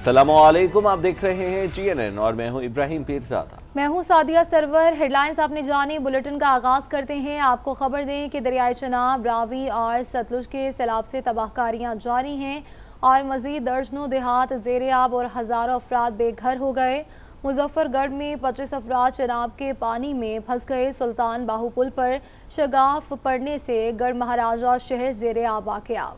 अस्सलामुअलैकुम, आप देख रहे हैं GNN और मैं हूं इब्राहिम पीरज़ादा। मैं हूं सादिया सरवर। हेडलाइंस आपने जानी, बुलेटिन का आगाज करते हैं। आपको खबर दें कि दरियाए चनाब, रावी और सतलुज के सैलाब से तबाहकारियां जारी हैं और मजीद दर्जनों देहात ज़ेर-ए-आब और हज़ारों अफराद बेघर हो गए। मुजफ्फरगढ़ में 25 अफराद चनाब के पानी में फंस गए। सुल्तान बाहू पुल पर शगाफ पड़ने से गढ़ महाराजा शहर ज़ेर-ए-आब वाक़या।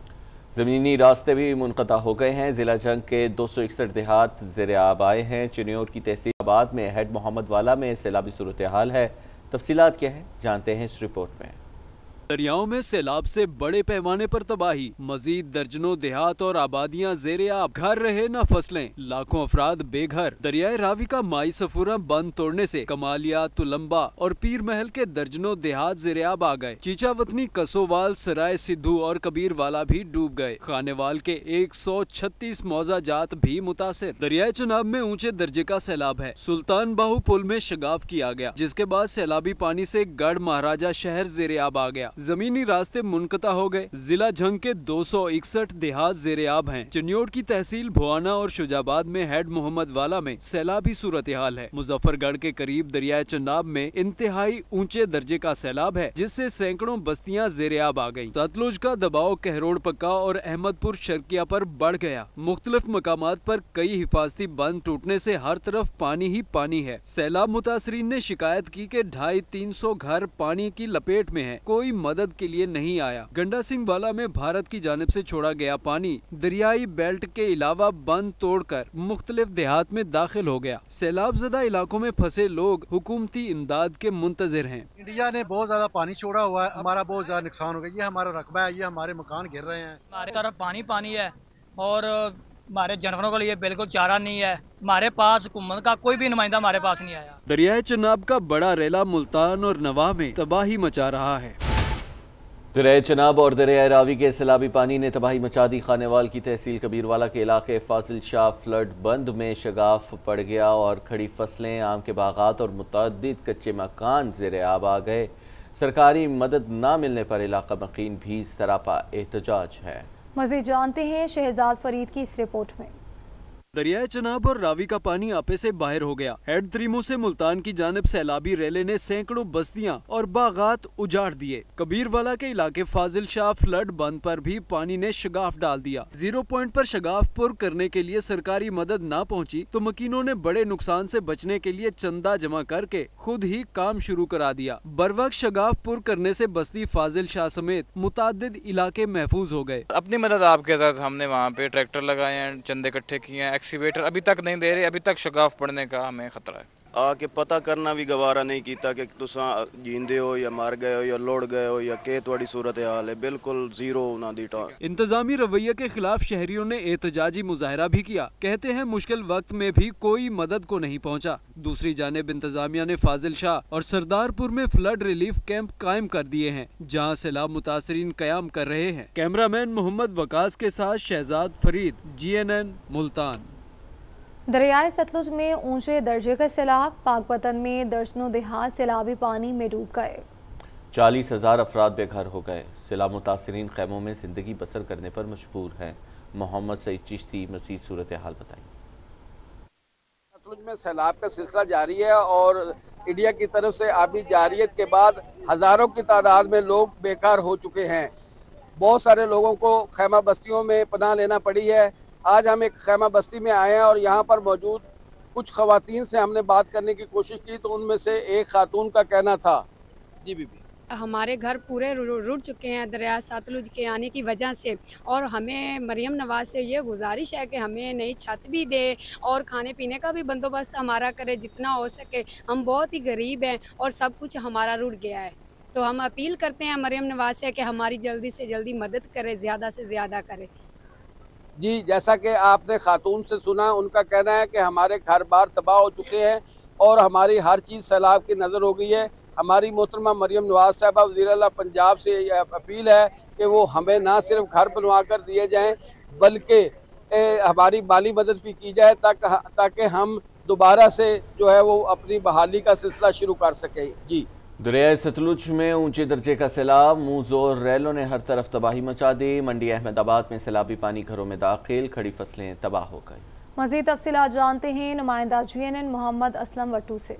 ज़मीनी रास्ते भी मुनक़ता हो गए हैं। ज़िला जंग के 261 देहात ज़ेर-ए-आब आए हैं। चिन्योर की तहसील आबाद में हेड मोहम्मद वाला में सैलाबी सूरत हाल है। तफसीलात क्या है जानते हैं इस रिपोर्ट में। दरियाओं में सैलाब से बड़े पैमाने पर तबाही, मजीद दर्जनों देहात और आबादियां ज़ेर-ए-आब, घर रहे न फसलें, लाखों अफराद बेघर। दरियाए रावी का माई सफूरा बंद तोड़ने से कमालिया, तुलंबा और पीर महल के दर्जनों देहात ज़ेर-ए-आब आ गए। चीचावतनी, कसोवाल, सराय सिद्धू और कबीर वाला भी डूब गए। खानेवाल के 136 मौजा जात भी मुतासिर। दरियाए चनाब में ऊंचे दर्जे का सैलाब है। सुल्तान बाहू पुल में शगाफ किया गया, जिसके बाद सैलाबी पानी से गढ़ महाराजा शहर ज़ेर-ए-आब आ गया। जमीनी रास्ते मुनक़ता हो गए। जिला जंग के 261 देहात ज़ेर-ए-आब हैं। चिन्योर की तहसील भुआना और शुजाबाद में हेड मोहम्मद वाला में सैलाबी सूरत हाल है। मुजफ्फरगढ़ के करीब दरियाए चनाब में इंतहाई ऊंचे दर्जे का सैलाब है, जिससे सैकड़ों बस्तियां ज़ेर-ए-आब आ गयी। सतलुज का दबाव कहरोड़ पक्का और अहमदपुर शर्किया पर बढ़ गया। मुख्तलिफ मकामात पर कई हिफाजती बंद टूटने से हर तरफ पानी ही पानी है। सैलाब मुतासरीन ने शिकायत की कि 250-300 घर पानी की लपेट में है, कोई मदद के लिए नहीं आया। गंडा सिंह वाला में भारत की जानिब से छोड़ा गया पानी दरियाई बेल्ट के अलावा बंद तोड़कर मुख्तलिफ देहात में दाखिल हो गया। सैलाब ज़दा इलाकों में फंसे लोग हुकूमती इमदाद के मुंतजिर हैं। इंडिया ने बहुत ज्यादा पानी छोड़ा हुआ है, हमारा बहुत ज्यादा नुकसान हो गया। ये हमारा रकबा है, ये हमारे मकान गिर रहे हैं। हमारे तरफ पानी पानी है और हमारे जानवरों के लिए बिल्कुल चारा नहीं है। हमारे पास हुकूमत का कोई भी नुमाइंदा हमारे पास नहीं आया। दरियाए चनाब का बड़ा रेला मुल्तान और नवाह में तबाही मचा रहा है। दरियाए चनाब और दरियाए रावी के सैलाबी पानी ने तबाही मचा दी। खानेवाल की तहसील कबीरवाला के इलाके फाजिल शाह फ्लड बंद में शगाफ पड़ गया और खड़ी फसलें, आम के बागात और मुतअद्दिद कच्चे मकान ज़ेर-ए-आब आ गए। सरकारी मदद न मिलने पर इलाका मकीन भी सरापा एहतजाज है। मज़ीद जानते हैं शहजाद फरीद की इस रिपोर्ट में। दरियाए चनाब और रावी का पानी आपे से बाहर हो गया। हेड त्रीमो से मुल्तान की जानिब सैलाबी रेले ने सैकड़ों बस्तियां और बागात उजाड़ दिए। कबीरवाला के इलाके फाजिल शाह फ्लड बंद पर भी पानी ने शगाफ डाल दिया। 0 पॉइंट पर शगाफ पुर करने के लिए सरकारी मदद न पहुंची तो मकीनों ने बड़े नुकसान से बचने के लिए चंदा जमा करके खुद ही काम शुरू करा दिया। बरवक्त शगाफ पुर करने से बस्ती फाजिल शाह समेत मुतादिद इलाके महफूज हो गए। अपनी मदद आपके साथ हमने वहाँ पे ट्रैक्टर लगाए हैं, चंदे इकट्ठे किए हैं, एक्सीवेटर अभी तक नहीं दे रहे। अभी तक शगाफ पड़ने का हमें खतरा है। आके पता करना भी गवारा नहीं किया कि तुसा जींदे हो या मार गए हो या लोड़ गए हो या के थोड़ी सूरत हाल है। बिल्कुल जीरो ना दी टा। इंतजामी रवैये के खिलाफ शहरियों ने एहतजाजी मुजाहरा भी किया। कहते हैं मुश्किल वक्त में भी कोई मदद को नहीं पहुंचा। दूसरी जानिब इंतजामिया ने फाजिल शाह और सरदारपुर में फ्लड रिलीफ कैंप कायम कर दिए हैं, जहाँ सैलाब मुतासरीन कयाम कर रहे हैं। कैमरामैन मोहम्मद वकास के साथ शहजाद फरीद, GNN मुल्तान। दरियाए सतलुज में ऊंचे दर्जे का सैलाब, पाकपतन में दर्जनों देहात सैलाबी पानी में डूब गए। 40,000 अफराद बेघर हो गए। सैलाब मुतासरीन खैमों में जिंदगी बसर करने पर मजबूर हैं। मोहम्मद सईद चिश्ती मज़ीद सूरत हाल बताएं। सतलुज में सैलाब का सिलसिला जारी है और इंडिया की तरफ से आबी जारियत के बाद हजारों की तादाद में लोग बेकार हो चुके हैं। बहुत सारे लोगों को खैमा बस्तियों में पनाह लेना पड़ी है। आज हम एक खैमा बस्ती में आए हैं और यहाँ पर मौजूद कुछ खवातीन से हमने बात करने की कोशिश की तो उनमें से एक खातून का कहना था। जी बीबी, हमारे घर पूरे रुड़ चुके हैं दरिया सतलुज के आने की वजह से और हमें मरियम नवाज से ये गुजारिश है कि हमें नई छत भी दे और खाने पीने का भी बंदोबस्त हमारा करे जितना हो सके। हम बहुत ही गरीब हैं और सब कुछ हमारा रुड़ गया है। तो हम अपील करते हैं मरियम नवाज से कि हमारी जल्दी से जल्दी मदद करे, ज़्यादा से ज़्यादा करे। जी, जैसा कि आपने खातून से सुना, उनका कहना है कि हमारे घर बार तबाह हो चुके हैं और हमारी हर चीज़ सैलाब की नज़र हो गई है। हमारी मोहतरमा मरियम नवाज साहबा वज़ीर-ए-आला पंजाब से अपील है कि वो हमें ना सिर्फ घर बनवा कर दिए जाएँ बल्कि हमारी माली मदद भी की जाए ताकि हम दोबारा से जो है वो अपनी बहाली का सिलसिला शुरू कर सकें। जी, दरियाए सतलुज में ऊंचे दर्जे का सैलाब, मुंहजोर रैलों ने हर तरफ तबाही मचा दी। मंडी अहमदाबाद में सैलाबी पानी घरों में दाखिल, खड़ी फसलें तबाह हो गई। मज़ीद तफसीलात जानते हैं नुमाइंदा GNN मोहम्मद असलम वट्टू से।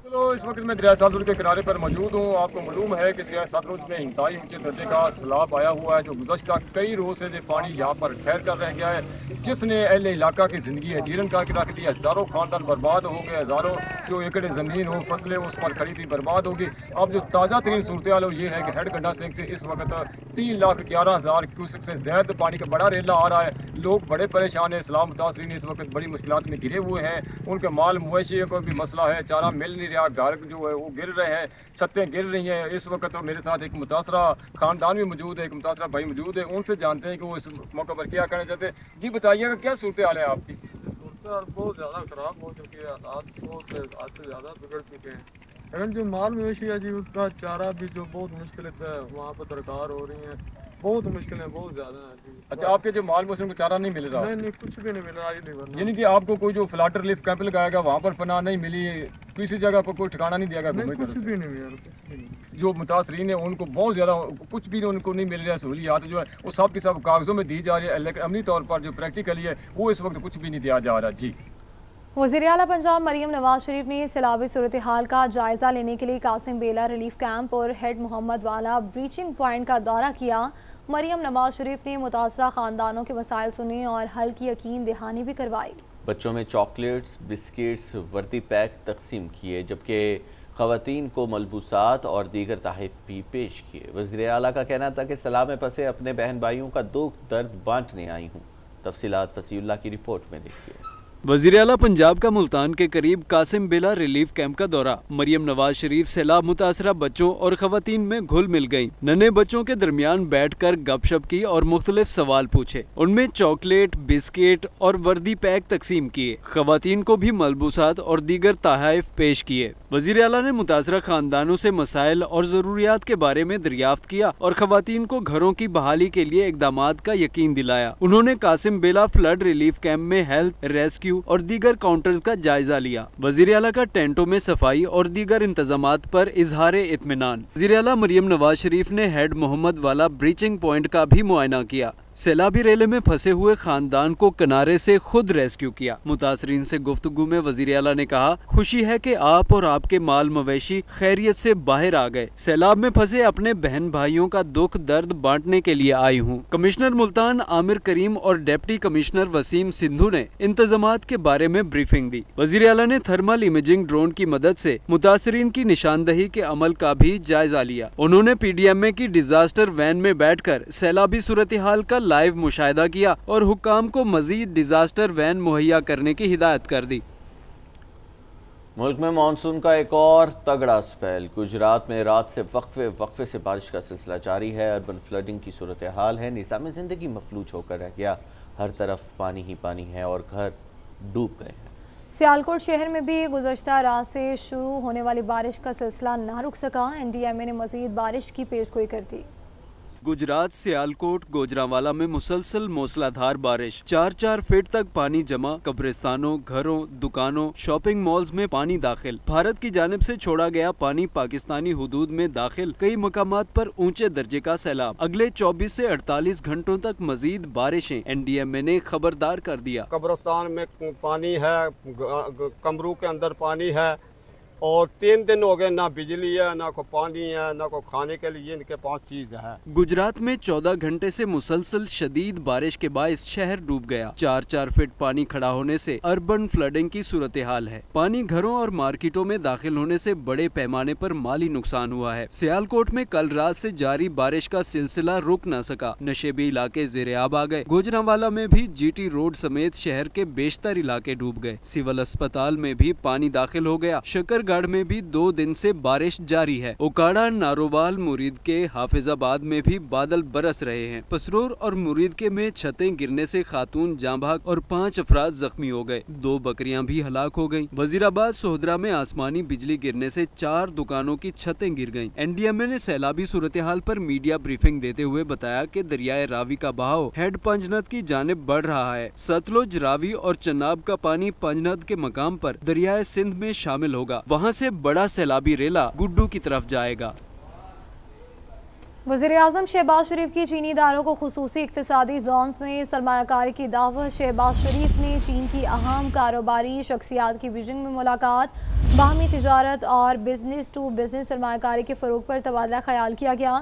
तो इस वक्त मैं दरिया सतलुज के किनारे पर मौजूद हूँ। आपको मालूम है कि दरिया सतलुज में इंतहाई ऊंचे दर्जे का सैलाब आया हुआ है, जो गुज़श्ता कई रोज से जो पानी यहाँ पर ठहर कर रह गया है, जिसने अहले इलाका की ज़िंदगी हैजीरन का रख दी। हज़ारों खानदान बर्बाद हो गए, हज़ारों जो एकड़ ज़मीन हो, फसलें उस पर खड़ी थी, बर्बाद होगी। अब जो ताज़ा तरीन सूरत हाल ये है कि हेड गंडा सिंह से इस वक्त 3,11,000 क्यूसेक से ज़्यादा पानी का बड़ा रेला आ रहा है। लोग बड़े परेशान हैं, सैलाब मुतासरीन इस वक्त बड़ी मुश्किलात में घिरे हुए हैं। उनके माल मवेशी को भी मसला है, चारा मिल नहीं रहा, घर जो है वो गिर रहे हैं, छतें गिर रही हैं। इस वक्त तो मेरे साथ एक मुतासरा खानदान भी मौजूद है, एक मुतासरा भाई मौजूद है, उनसे जानते हैं कि वो इस मौके पर क्या करना चाहते हैं। जी बताइएगा क्या सूरत हाल है आपकी? सूरत बहुत ज़्यादा ख़राब हो चुकी है, हालात बहुत आज से ज़्यादा बिगड़ चुके हैं। लेकिन जो माल मवेशी है जी, उसका चारा भी जो बहुत मुश्किल है वहाँ पर दरकार हो रही है, बहुत मुश्किलें बहुत ज़्यादा है जी। अच्छा, आपके जो माल मवेशियों को चारा नहीं मिल रहा? नहीं, कुछ भी नहीं मिल रहा है। यानी कि आपको कोई जो फ्लड रिलीफ कैंप लगाया गया वहाँ पर पनाह नहीं मिली, किसी जगह पर कोई ठिकाना नहीं दिया गया? कुछ भी नहीं मिला, कुछ भी नहीं। जो मुतासरीन है उनको बहुत ज़्यादा कुछ भी उनको नहीं मिल रहा है, सहूलियात जो है वो सब की सब कागज़ों में दी जा रही है, लेकिन अमली तौर पर जो प्रैक्टिकली है वो इस वक्त कुछ भी नहीं दिया जा रहा। जी, वज़ीर आला पंजाब मरियम नवाज शरीफ ने सैलाबी सूरत हाल का जायज़ा लेने के लिए कासिम बेला रिलीफ कैंप और हेड मोहम्मद वाला ब्रीचिंग पॉइंट का दौरा किया। मरियम नवाज शरीफ ने मुतासरा खानदानों के मसाइल सुने और हल की यकीन दहानी भी करवाई। बच्चों में चॉकलेट्स, बिस्किट्स, वर्दी पैक तकसीम किए, जबकि ख़वातीन को मलबूसात और दीगर तोहफ़े भी पेश किए। वज़ीर आला का कहना था कि सैलाब में फंसे अपने बहन भाइयों का दुख दर्द बांटने आई हूँ। तफसीलात फसीउल्लाह की रिपोर्ट में देखिए। वज़ीर आला पंजाब का मुल्तान के करीब कासिम बेला रिलीफ कैंप का दौरा। मरियम नवाज शरीफ सैलाब मुतासरा बच्चों और खवातीन में घुल मिल गयी। नन्हे बच्चों के दरमियान बैठकर गपशप की और मुख्तलिफ सवाल पूछे। उनमें चॉकलेट, बिस्किट और वर्दी पैक तकसीम किए। खवातीन को भी मलबूसात और दीगर तोहफ़े पेश किए। वज़ीर आला ने मुतासरा खानदानों से मसाइल और ज़रूरियात के बारे में दरियाफ्त किया और खवातीन को घरों की बहाली के लिए इक़दामात का यकीन दिलाया। उन्होंने कासिम बेला फ्लड रिलीफ कैंप में हेल्थ, रेस्क्यू और दीगर काउंटर्स का जायजा लिया। वज़ीर आला का टेंटों में सफाई और दीगर इंतजामात पर इजहारे इत्मीनान। वज़ीर आला मरियम नवाज शरीफ ने हेड मोहम्मद वाला ब्रीचिंग पॉइंट का भी मुआयना किया। सैलाबी रेले में फंसे हुए खानदान को किनारे से खुद रेस्क्यू किया। मुतासरीन से गुफ्तगू में वज़ीर आला ने कहा, खुशी है कि आप और आपके माल मवेशी खैरियत से बाहर आ गए। सैलाब में फंसे अपने बहन भाइयों का दुख दर्द बांटने के लिए आई हूँ। कमिश्नर मुल्तान आमिर करीम और डिप्टी कमिश्नर वसीम सिंधु ने इंतजामात के बारे में ब्रीफिंग दी। वज़ीर आला ने थर्मल इमेजिंग ड्रोन की मदद से मुतासरीन की निशानदही के अमल का भी जायजा लिया। उन्होंने PDMA की डिजास्टर वैन में बैठकर सैलाबी सूरत हाल का लाइव मुशाहिदा किया और हुक्काम को मजीद डिजास्टर वैन मुहैया करने की हिदायत कर दी। मुल्क में मानसून का एक और तगड़ा स्पेल। गुजरात में रात से वक्फे से बारिश का सिलसिला जारी है। अर्बन फ्लडिंग की सूरत हाल है। निज़ाम ज़िंदगी मफलूज होकर रह गया। हर तरफ पानी ही पानी है और घर डूब गए हैं। सियालकोट शहर में भी गुज़श्ता रात से शुरू होने वाली बारिश का सिलसिला ना रुक सका। NDMA ने मजीद बारिश की पेशगोई कर दी। गुजरात सियालकोट गोजरावाला में मुसलसल मूसलाधार बारिश, 4-4 फीट तक पानी जमा। कब्रिस्तानों, घरों, दुकानों, शॉपिंग मॉल्स में पानी दाखिल। भारत की जानिब से छोड़ा गया पानी पाकिस्तानी हुदूद में दाखिल। कई मकामात पर ऊंचे दर्जे का सैलाब। अगले 24 से 48 घंटों तक मजीद बारिशें, NDMA ने खबरदार कर दिया। कब्रिस्तान में पानी है, कमरों के अंदर पानी है और 3 दिन हो गए, ना बिजली है, ना को पानी है, ना को खाने के लिए। इनके 5 चीज है। गुजरात में 14 घंटे से मुसलसल शदीद बारिश के बायस शहर डूब गया। 4-4 फीट पानी खड़ा होने से अर्बन फ्लडिंग की सूरत हाल है। पानी घरों और मार्केटों में दाखिल होने से बड़े पैमाने पर माली नुकसान हुआ है। सियालकोट में कल रात से जारी बारिश का सिलसिला रुक न सका। नशेबी इलाके ज़ेरे-आब आ गए। गोजरावाला में भी GT रोड समेत शहर के बेशतर इलाके डूब गए। सिविल अस्पताल में भी पानी दाखिल हो गया। शकरगढ़ में भी 2 दिन से बारिश जारी है। ओकाड़ा, नारोवाल, मुरीद के, हाफिजाबाद में भी बादल बरस रहे हैं। पसरूर और मुरीद के में छतें गिरने से खातून जाँ भाग और 5 अफराद जख्मी हो गए। 2 बकरियां भी हलाक हो गयीं। वजीराबाद सोहदरा में आसमानी बिजली गिरने से 4 दुकानों की छतें गिर गयीं। NDMA ने सैलाबी सूरत हाल पर मीडिया ब्रीफिंग देते हुए बताया कि दरियाए रावी का बहाव हेड पंजनद की जानिब बढ़ रहा है। सतलुज, रावी और चनाब का पानी पंजनद के मकाम पर दरियाए सिंध में शामिल होगा। वहाँ से बड़ा सैलाबी रेला गुड्डू की तरफ जाएगा। वज़ीर-ए-आज़म शहबाज शरीफ की चीनी इदारों को खुसूसी इक़्तिसादी जोन्स में सरमायाकारी की दावत। शहबाज शरीफ ने चीन की अहम कारोबारी शख्सियात की बीजिंग में मुलाकात। बाहमी तिजारत और बिजनेस टू बिजनेस सरमायाकारी के फ़रोग पर तबादला ख्याल किया गया।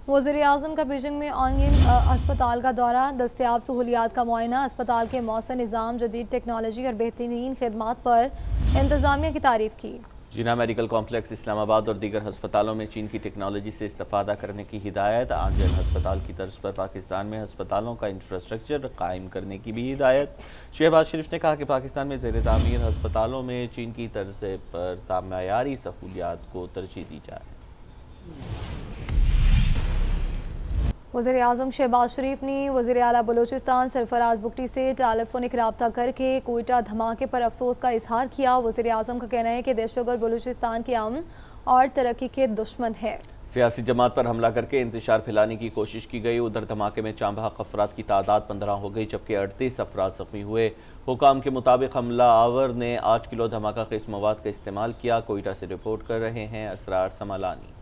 वज़ीर-ए-आज़म का बीजिंग में ऑनलाइन अस्पताल का दौरा, दस्तयाब सहूलियात का मुआयना, अस्पताल के मौसर निज़ाम, जदीद टेक्नोलॉजी और बेहतरीन खिदमात पर इंतज़ामिया की तारीफ़ की। जीना मेडिकल कॉम्प्लेक्स इस्लामाबाद और दीगर हस्पतालों में चीन की टेक्नोलॉजी से इस्तेफादा करने की हिदायत। आंजल हस्पताल की तर्ज पर पाकिस्तान में हस्पतालों का इंफ्रास्ट्रक्चर कायम करने की भी हिदायत। शहबाज शरीफ ने कहा कि पाकिस्तान में ज़ेर तामीर हस्पतालों में चीन की तर्ज पर तामयारी सहूलियात को तरजीह दी जाए। वज़ीर-ए-आज़म शहबाज शरीफ ने वज़ीर आला बलूचिस्तान सरफराज बुगटी से टेलीफोनिक रब्ता करके कोयटा धमाके पर अफसोस का इजहार किया। वज़ीर-ए-आज़म का कहना है कि दहशतगर्द बलूचिस्तान के अमन और तरक्की के दुश्मन है। सियासी जमात पर हमला करके इंतशार फैलाने की कोशिश की गई। उधर धमाके में चांबहक अफराद की तादाद 15 हो गई, जबकि 38 अफराद जख्मी हुए। हुकाम के मुताबिक हमला आवर ने 8 किलो धमाका खेज मवाद का इस्तेमाल किया। कोयटा से रिपोर्ट कर रहे हैं असरार समालानी।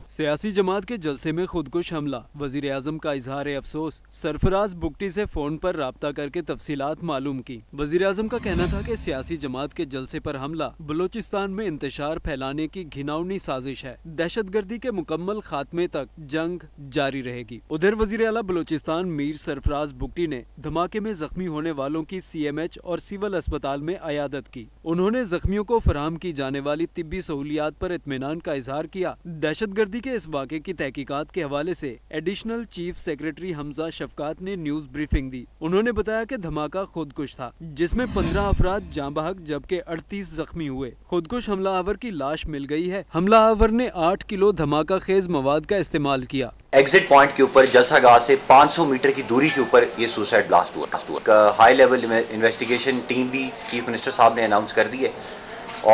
सियासी जमात के जलसे में खुदकुश हमला, वजीर आजम का इजहार अफसोस। सरफराज बुगटी से फोन पर राब्ता करके तफसीलात मालूम की। वजीर आजम का कहना था कि सियासी जमात के जलसे पर हमला बलोचिस्तान में इंतशार फैलाने की घिनौनी साजिश है। दहशतगर्दी के मुकम्मल खात्मे तक जंग जारी रहेगी। उधर वजीर आला बलोचिस्तान मीर सरफराज बुगटी ने धमाके में जख्मी होने वालों की CMH और सिविल अस्पताल में अयादत की। उन्होंने जख्मियों को फराहम की जाने वाली तिब्बी सहूलियात पर इत्मीनान का इजहार किया। दहशतगर्दी के इस वाक़े की तहकीकात के हवाले से additional chief secretary Hamza Shafqat ने न्यूज ब्रीफिंग दी। उन्होंने बताया कि धमाका खुदकुश था, जिसमें 15 अफराद जाँ बहक जबकि 38 जख्मी हुए। खुदकुश हमला आवर की लाश मिल गई है। हमला आवर ने 8 किलो धमाका खेज मवाद का इस्तेमाल किया। एग्जिट पॉइंट के ऊपर जलसागाह से 500 मीटर की दूरी के ऊपर ये सुसाइड ब्लास्ट हुआ। हाई लेवल इन्वेस्टिगेशन टीम भी चीफ मिनिस्टर साहब ने अनाउंस कर दी है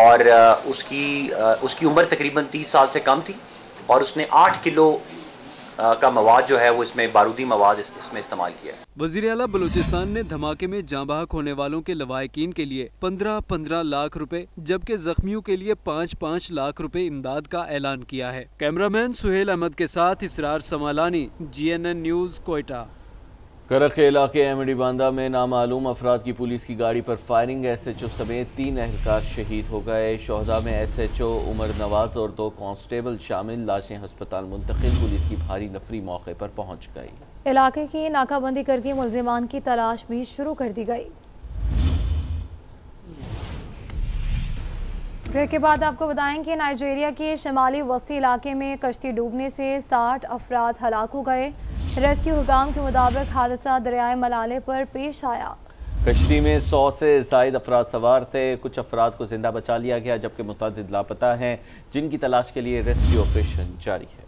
और उसकी उम्र तकरीबन 30 साल से कम थी और उसने 8 किलो का मवाद जो है वो इसमें बारूदी मवाद इसमें इस्तेमाल किया है। वज़ीर आला बलूचिस्तान ने धमाके में जाँ बहक होने वालों के लवाहिकीन के लिए 15-15 लाख रुपए जबकि जख्मियों के लिए 5-5 लाख रुपए इमदाद का ऐलान किया है। कैमरामैन सुहेल अहमद के साथ इसरार समालानी, GNN न्यूज़, कोयटा। करक के इलाके एमडी बांदा में नामालूम अफराद की पुलिस की गाड़ी पर फायरिंग। SHO समेत 3 एहलकार शहीद हो गए। शोहदा में SHO उमर नवाज और 2 कांस्टेबल शामिल। लाशें हस्पताल मुंतकिल। पुलिस की भारी नफरी मौके पर पहुंच गई। इलाके की नाकाबंदी करके मुल्जिमान की तलाश भी शुरू कर दी गई। ब्रेक के बाद आपको बताएं कि नाइजीरिया के शिमाली वसी इलाके में कश्ती डूबने से 60 अफराद हलाक हो गए। रेस्क्यू हुकाम के मुताबिक हादसा दरियाए मलाले पर पेश आया। कश्ती में 100 से ज़ायद अफराद सवार थे। कुछ अफराद को जिंदा बचा लिया गया, जबकि मुतअद्दिद लापता हैं, जिनकी तलाश के लिए रेस्क्यू ऑपरेशन जारी है।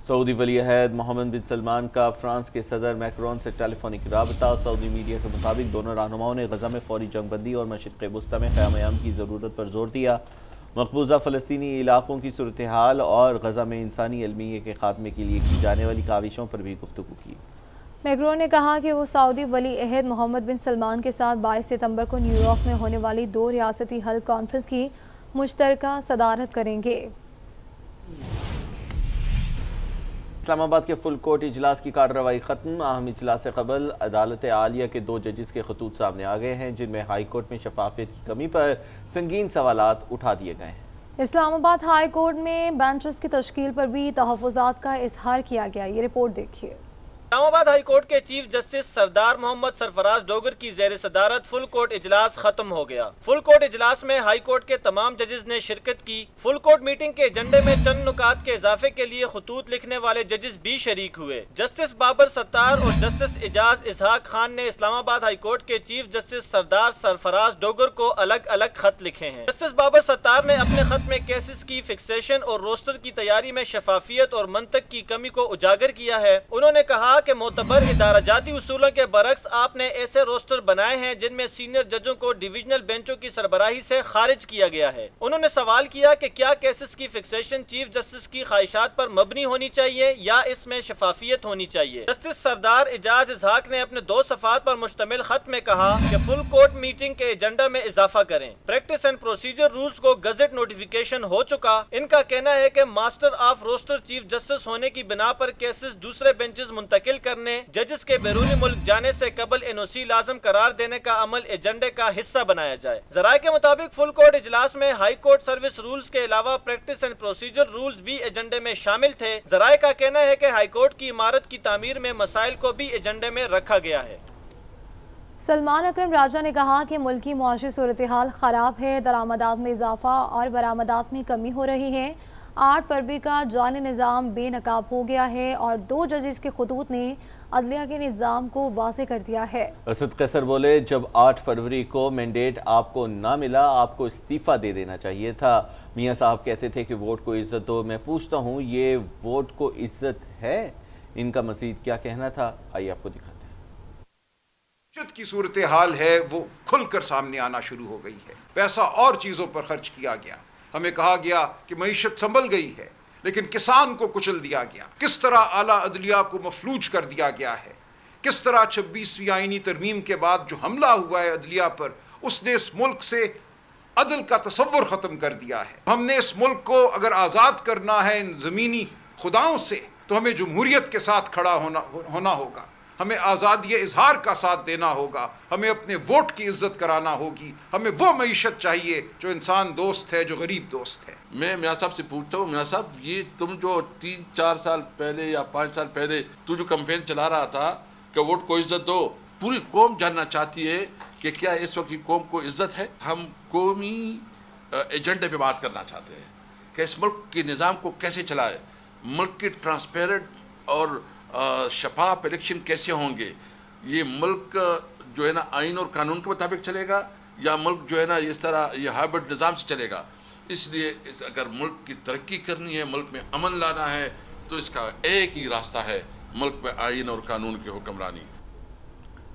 सऊदी वली अहद मोहम्मद बिन सलमान का फ्रांस के सदर मैक्रोन से टेलीफोनिक राबता। सऊदी मीडिया के मुताबिक दोनों रहनुमाओं ने गजा में फौरी जंगबंदी और मशरिक़ वुस्ता में क़याम की ज़रूरत पर जोर दिया। मकबूजा फ़लस्तीनी इलाकों की सूरत हाल और गजा में इंसानी अलमिया के खात्मे के लिए की जाने वाली काविशों पर भी गुफ्तगू की। मैक्रोन ने कहा कि वो सऊदी वली अहद मोहम्मद बिन सलमान के साथ 22 सितंबर को न्यूयॉर्क में होने वाली 2 रियासती हल कॉन्फ्रेंस की मुश्तरका सदारत करेंगे। इस्लामाबाद के फुल कोर्ट इजलास की कार्रवाई खत्म। अहम इजलास से कबल अदालत आलिया के 2 जजेस के खतूत सामने आ गए हैं, जिनमें हाई कोर्ट में शफाफियत की कमी पर संगीन सवालात उठा दिए गए हैं। इस्लामाबाद हाई कोर्ट में बेंचेस की तश्कील पर भी तहफ़्फ़ुज़ात का इजहार किया गया। ये रिपोर्ट देखिए। इस्लामाबाद हाई कोर्ट के चीफ जस्टिस सरदार मोहम्मद सरफराज डोगर की ज़ेर सदारत फुल कोर्ट इजलास खत्म हो गया। फुल कोर्ट इजलास में हाई कोर्ट के तमाम जजेस ने शिरकत की। फुल कोर्ट मीटिंग के एजेंडे में चंद नुकात के इजाफे के लिए खतूत लिखने वाले जजेस भी शरीक हुए। जस्टिस बाबर सत्तार और जस्टिस एजाज इसहाक खान ने इस्लामाबाद हाई कोर्ट के चीफ जस्टिस सरदार सरफराज डोगर को अलग अलग खत लिखे हैं। जस्टिस बाबर सत्तार ने अपने खत में केसेस की फिक्सेशन और रोस्टर की तैयारी में शफाफियत और मंतक की कमी को उजागर किया है। उन्होंने कहा कहा कि मोतबर इदाराजाती उसूलों के बरक्स आपने ऐसे रोस्टर बनाए हैं जिनमें सीनियर जजों को डिविजनल बेंचों की सरबराही से खारिज किया गया है। उन्होंने सवाल किया कि क्या केसेस की फिक्सेशन चीफ जस्टिस की ख्वाहिशात पर मबनी होनी चाहिए या इसमें शफाफियत होनी चाहिए। जस्टिस सरदार इजाज इसहाक ने अपने 2 सफ़ात पर मुश्तमिल खत में कहा कि फुल कोर्ट मीटिंग के एजेंडा में इजाफा करें। प्रैक्टिस एंड प्रोसीजर रूल्स को गजट नोटिफिकेशन हो चुका। इनका कहना है कि master of roster chief justice होने की बिना पर केसेस दूसरे बेंचेस मुंतकिल करने, जजेस के बैरूनी मुल्क जाने से कबल एनओसी लाजम करार देने का अमल एजेंडे का हिस्सा बनाया जाए। जराये के मुताबिक फुल कोर्ट इजलास में हाई कोर्ट सर्विस रूल्स के अलावा प्रैक्टिस एंड प्रोसीजर रूल्स भी एजेंडे में शामिल थे। जराये का कहना है कि हाई कोर्ट की इमारत की तामीर में मसाइल को भी एजेंडे में रखा गया है। सलमान अकरम राजा ने कहा कि मुल्क की मुआशी सूरत हाल ख़राब है, दरामदात में इजाफा और बरामदात में कमी हो रही है। 8 फरवरी का जाली निज़ाम बेनकाब हो गया है और 2 जजेस के खतूत ने अदलिया के निज़ाम को वाज़े कर दिया है। असद कैसर बोले, जब 8 फरवरी को मैंडेट आपको ना मिला, आपको इस्तीफ़ा दे देना चाहिए था। मियाँ साहब कहते थे कि वोट को इज्जत दो। मैं पूछता हूँ, ये वोट को इज्जत है? इनका मज़ीद क्या कहना था, आइए आपको दिखाते हैं। की सूरत हाल है वो खुलकर सामने आना शुरू हो गई है। पैसा और चीज़ों पर खर्च किया गया। हमें कहा गया कि मईशत संभल गई है, लेकिन किसान को कुचल दिया गया। किस तरह आला अदलिया को मफलूज कर दिया गया है। किस तरह 26वीं आईनी तरमीम के बाद जो हमला हुआ है अदलिया पर, उसने इस मुल्क से अदल का तसव्वुर ख़त्म कर दिया है। हमने इस मुल्क को अगर आज़ाद करना है इन ज़मीनी खुदाओं से, तो हमें जमहूरियत के साथ खड़ा होना होगा। हमें आज़ादी इजहार का साथ देना होगा। हमें अपने वोट की इज्जत कराना होगी। हमें वो मईशत चाहिए जो इंसान दोस्त है, जो गरीब दोस्त है। मैं मियाँ साहब से पूछता हूँ, मियाँ साहब ये तुम जो 3-4 साल पहले या 5 साल पहले तू जो कैंपेन चला रहा था कि वोट को इज्जत दो, पूरी कौम जानना चाहती है कि क्या इस वक्त की कौम को इज्जत है? हम कौमी एजेंडे पे बात करना चाहते हैं कि इस मुल्क के निज़ाम को कैसे चलाए, मुल्क की ट्रांसपेरेंट और शफाफ इलेक्शन कैसे होंगे। ये मुल्क जो है ना आइन और कानून के मुताबिक चलेगा या मुल्क जो है ना इस तरह ये हाइब्रिड निज़ाम से चलेगा। इसलिए अगर मुल्क की तरक्की करनी है, मुल्क में अमन लाना है, तो इसका एक ही रास्ता है, मुल्क में आइन और कानून की हुक्मरानी।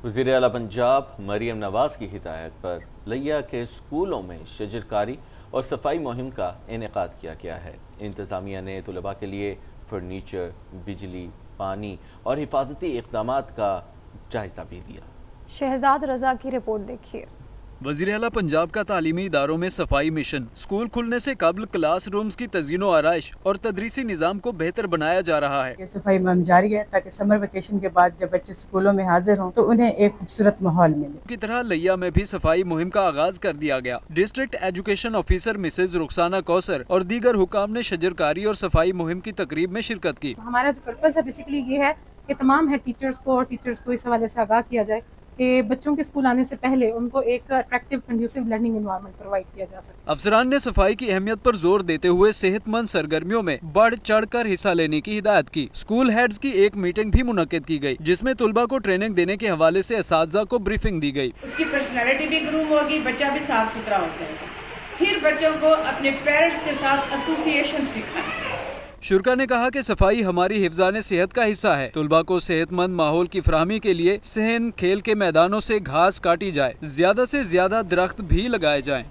वज़ीर आला पंजाब मरियम नवाज़ की हिदायत पर लिया के स्कूलों में शजरकारी और सफाई मुहिम का इनेकाद किया गया है। इंतज़ामिया ने तलबा के लिए फर्नीचर, बिजली, पानी और हिफाजती इक़दामात का जायजा भी लिया। शहजाद रजा की रिपोर्ट देखिए। वज़ीर आला पंजाब का तालीमी इदारों में सफाई मिशन। स्कूल खुलने से कबल क्लास रूम्स की तज़यीन और आराइश और तदरीसी निज़ाम को बेहतर बनाया जा रहा है। सफाई मुहिम जारी है ताकि समर वेकेशन के बाद जब बच्चे स्कूलों में हाजिर हों तो उन्हें एक खूबसूरत माहौल मिले। की तरह लिया में भी सफाई मुहिम का आगाज कर दिया गया। District education officer Mrs Rukhsana Kausar और दीगर हुकाम ने शजरकारी और सफाई मुहिम की तकरीब में शिरकत की। हमारा पर्पस है बेसिकली ये है कि तमाम हेड टीचर्स को इस हवाले से आगाह किया जाए कि बच्चों के स्कूल आने से पहले उनको एक attractive conducive learning environment provide किया जा सके। अफसरान ने सफाई की अहमियत पर जोर देते हुए सेहतमंद सरगर्मियों में बढ़ चढ़ कर हिस्सा लेने की हिदायत की। स्कूल हेड्स की एक मीटिंग भी मुनक्किद की गई, जिसमें तुलबा को ट्रेनिंग देने के हवाले से असातिज़ा को ब्रीफिंग दी गई। उसकी पर्सनैलिटी भी ग्रूम होगी, बच्चा भी साफ सुथरा हो जाएगा। फिर बच्चों को अपने पेरेंट्स के साथ एसोसिएशन सिखाएं। शुरा ने कहा कि सफाई हमारी हिफ्ज़ाने सेहत का हिस्सा है। तुलबा को सेहतमंद माहौल की फराहमी के लिए सहन खेल के मैदानों से घास काटी जाए, ज्यादा से ज्यादा दरख्त भी लगाए जाएं।